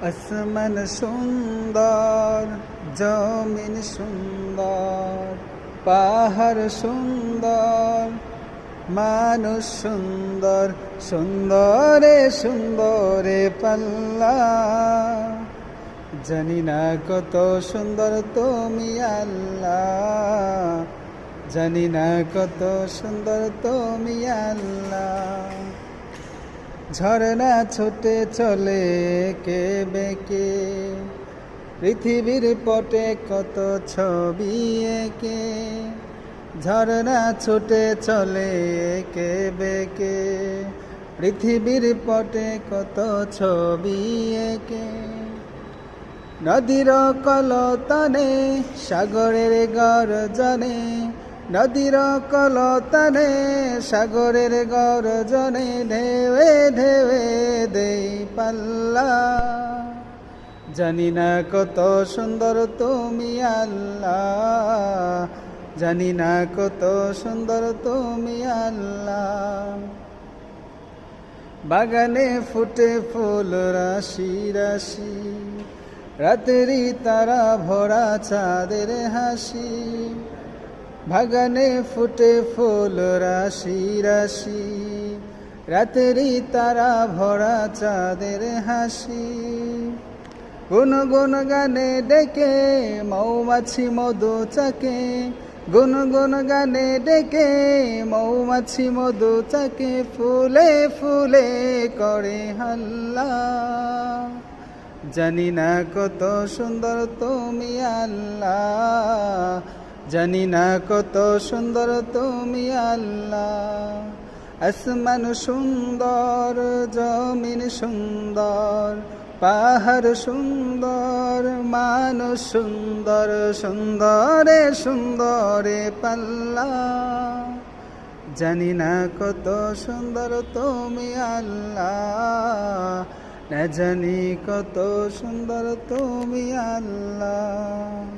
আসমান সুন্দর, জমিন সুন্দর, পাহাড় সুন্দর, মানুষ সুন্দর, সুন্দরে সুন্দরে পাল্লা। জানি না কত সুন্দর তুমি আল্লাহ, জানি না কত সুন্দর তুমি আল্লাহ। ঝরনা ছুটে চলে কে বেঁকে, পৃথিবীর পটে কত ছবি এঁকে। ঝরনা ছুটে চলে কে বেঁকে, পৃথিবীর পটে কত ছবি এঁকে। নদীর কলতানে সাগরের গর্জনে, নদীর কলতানে সাগরের গর্জনে, ঢেউে ঢেউে দেই পাল্লা। জানি না কত সুন্দর তুমি আল্লাহ, জানি না কত সুন্দর তুমি আল্লাহ। বাগানে ফুটে ফুল রাশি রাশি, রাতেরই তারা ভরা চাঁদের হাসি। বাগানে ফুটে ফুল রাশি রাশি, রাতেরই তারা ভরা চাঁদের হাসি। গুনগুন গানে ডেকে মৌমাছি মধু চাকে, গুনগুন গানে ডেকে মৌমাছি মধু চাকে। ফুলে ফুলে করে হাল্লা। জানি না কত সুন্দর তুমি আল্লাহ, জানি না কত সুন্দর তুমি আল্লাহ। আসমান সুন্দর, জমিন সুন্দর, পাহাড় সুন্দর, মানুষ সুন্দর, সুন্দরে সুন্দরে পাল্লা। জানি না কত সুন্দর তুমি আল্লাহ, না জানি কত সুন্দর তুমি আল্লাহ।